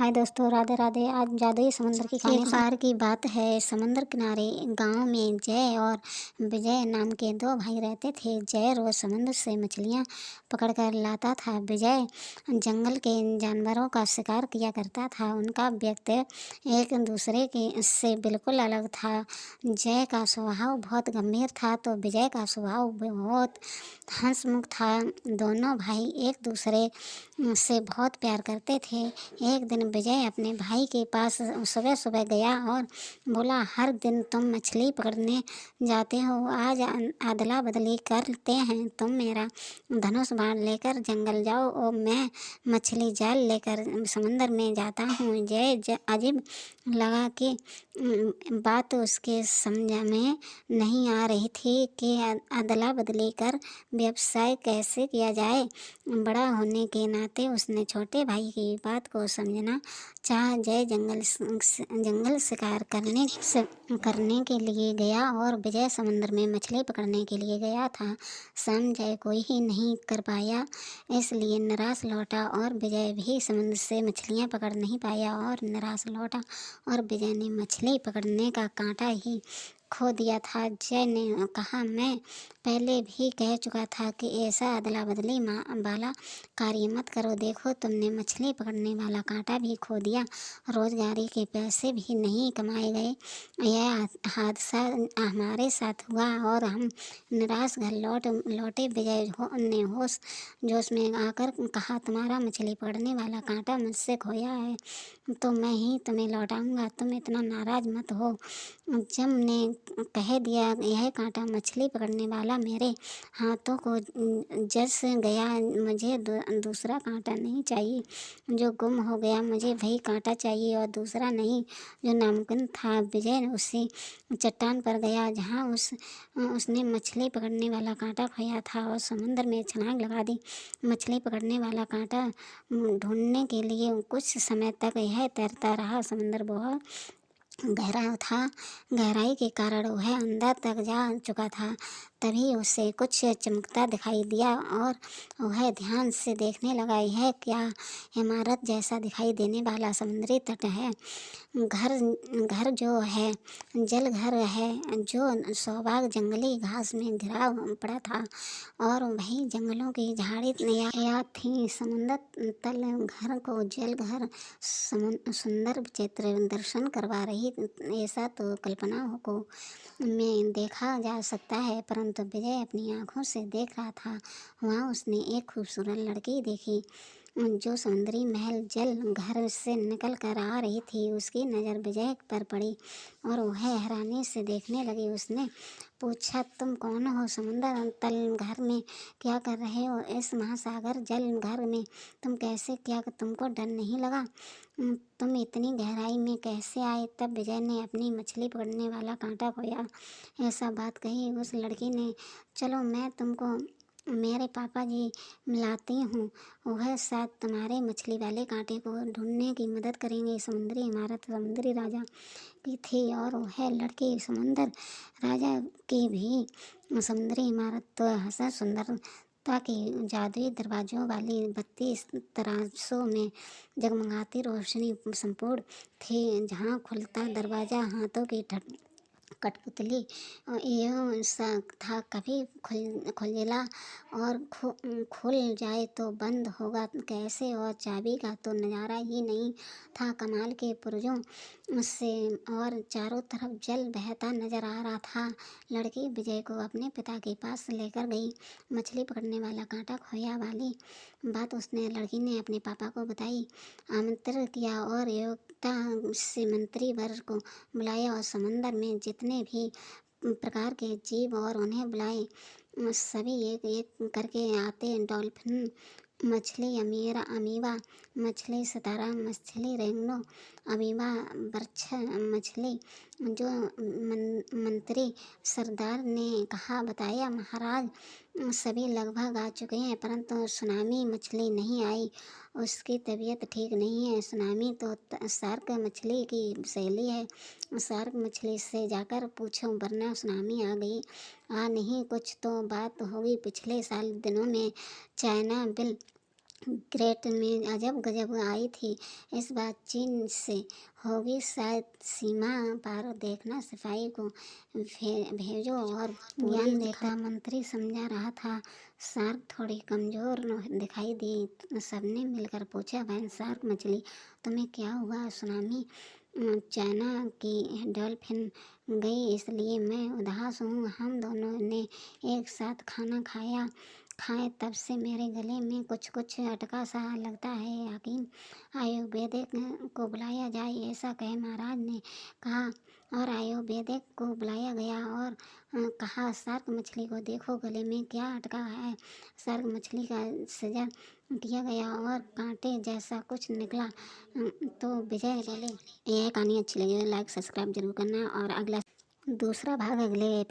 हाय दोस्तों, राधे राधे। आज जादुई समुद्र की कहानी। एक बार की बात है, समुद्र किनारे गांव में जय और विजय नाम के दो भाई रहते थे। जय रोज समुद्र से मछलियां पकड़कर लाता था। विजय जंगल के जानवरों का शिकार किया करता था। उनका व्यक्तित्व एक दूसरे के से बिल्कुल अलग था। जय का स्वभाव बहुत गंभीर था तो विजय का स्वभाव बहुत हंसमुख था। दोनों भाई एक दूसरे से बहुत प्यार करते थे। एक दिन विजय अपने भाई के पास सुबह सुबह गया और बोला, हर दिन तुम मछली पकड़ने जाते हो, आज अदला बदली करते हैं। तुम मेरा धनुष बाण लेकर जंगल जाओ और मैं मछली जाल लेकर समुद्र में जाता हूँ। जय अजीब लगा कि बात उसके समझ में नहीं आ रही थी कि अदला बदली कर व्यवसाय कैसे किया जाए। बड़ा होने के नाते उसने छोटे भाई की बात को समझना चाहा। जय जंगल शिकार करने के लिए गया और विजय समुद्र में मछली पकड़ने के लिए गया था। जय कोई ही नहीं कर पाया, इसलिए निराश लौटा और विजय भी समुद्र से मछलियां पकड़ नहीं पाया और निराश लौटा और विजय ने मछली पकड़ने का कांटा ही खो दिया था। जय ने कहा, मैं पहले भी कह चुका था कि ऐसा अदला बदली वाला कार्य मत करो। देखो, तुमने मछली पकड़ने वाला कांटा भी खो दिया, रोजगारी के पैसे भी नहीं कमाए गए। यह हादसा हमारे साथ हुआ और हम निराश घर लौटे। विजय ने होश जोश में आकर कहा, तुम्हारा मछली पकड़ने वाला कांटा मुझसे खोया है तो मैं ही तुम्हें लौटाऊंगा। तुम इतना नाराज मत हो। जब ने कह दिया, यह कांटा मछली पकड़ने वाला मेरे हाथों को जस गया, मुझे दूसरा कांटा नहीं चाहिए। जो गुम हो गया मुझे वही कांटा चाहिए और दूसरा नहीं, जो नामुमकिन था। विजय उसी चट्टान पर गया जहाँ उसने मछली पकड़ने वाला कांटा खोया था और समुद्र में छलांग लगा दी। मछली पकड़ने वाला कांटा ढूंढने के लिए कुछ समय तक यह तैरता रहा। समुद्र बहुत गहरा था, गहराई के कारण वह अंदर तक जा चुका था। तभी उसे कुछ चमकता दिखाई दिया और वह ध्यान से देखने लगा। यह क्या इमारत जैसा दिखाई देने वाला समुद्री तट है। घर जो है जल घर है, जो सौभाग जंगली घास में घिरा पड़ा था और वही जंगलों की झाड़ियाँ थी। समुद्र तल घर को जल घर सुंदर चित्र दर्शन करवा रही, ऐसा तो कल्पना को में देखा जा सकता है, परंतु विजय अपनी आंखों से देख रहा था। वहाँ उसने एक खूबसूरत लड़की देखी जो समुद्री महल जल घर से निकल कर आ रही थी। उसकी नज़र विजय पर पड़ी और वह हैरानी से देखने लगी। उसने पूछा, तुम कौन हो? समुद्र तल घर में क्या कर रहे हो? इस महासागर जल घर में तुम कैसे? क्या तुमको डर नहीं लगा? तुम इतनी गहराई में कैसे आए? तब विजय ने अपनी मछली पकड़ने वाला कांटा खोया ऐसा बात कही। उस लड़की ने, चलो मैं तुमको मेरे पापा जी मिलाती हूँ, वह शायद तुम्हारे मछली वाले कांटे को ढूंढने की मदद करेंगे। समुद्री इमारत समुद्री राजा की थी और वह लड़की समुद्र राजा की भी। समुद्री इमारत तो हसन सुंदरता की जादुई दरवाजों वाली 32 तराजों में जगमगाती रोशनी संपूर्ण थी। जहाँ खुलता दरवाजा हाथों की कठपुतली एवं सा था, कभी खुलेला और खुल जाए तो बंद होगा कैसे, और चाबी का तो नज़ारा ही नहीं था। कमाल के पुर्जों से और चारों तरफ जल बहता नजर आ रहा था। लड़की विजय को अपने पिता के पास लेकर गई। मछली पकड़ने वाला कांटा खोया वाली बात उसने लड़की ने अपने पापा को बताई। आमंत्रित किया और योग्यता से मंत्री वर्ग को बुलाया और समुद्र में जितने भी प्रकार के जीव और उन्हें बुलाए, सभी एक एक करके आते। डॉल्फिन मछली, अमीबा मछली, सितारा मछली, रेंगनो अमीबा, बर्छ मछली। जो मंत्री सरदार ने कहा बताया, महाराज सभी लगभग आ चुके हैं, परंतु सुनामी मछली नहीं आई। उसकी तबीयत ठीक नहीं है। सुनामी तो शार्क मछली की सहेली है। शार्क मछली से जाकर पूछो, वरना सुनामी आ गई नहीं कुछ तो बात होगी। पिछले साल दिनों में चाइना बिल ग्रेट में अजब गजब आई थी। इस बार चीन से होगी शायद सीमा पार, देखना सिपाही को भेजो और ज्ञान देता। मंत्री समझा रहा था। शार्क थोड़ी कमज़ोर दिखाई दी। सबने मिलकर पूछा, बहन शार्क मछली तुम्हें क्या हुआ? सुनामी चाइना की डॉल्फिन गई इसलिए मैं उदास हूँ। हम दोनों ने एक साथ खाना खाए तब से मेरे गले में कुछ कुछ अटका सा लगता है। हकीम आयुर्वेदिक को बुलाया जाए, ऐसा कहे महाराज ने कहा और आयुर्वेदिक को बुलाया गया और कहा, शार्क मछली को देखो, गले में क्या अटका है। शार्क मछली का सजा किया गया और कांटे जैसा कुछ निकला। तो विजय बोले, यह कहानी अच्छी लगी तो लाइक सब्सक्राइब जरूर करना और अगला दूसरा भाग अगले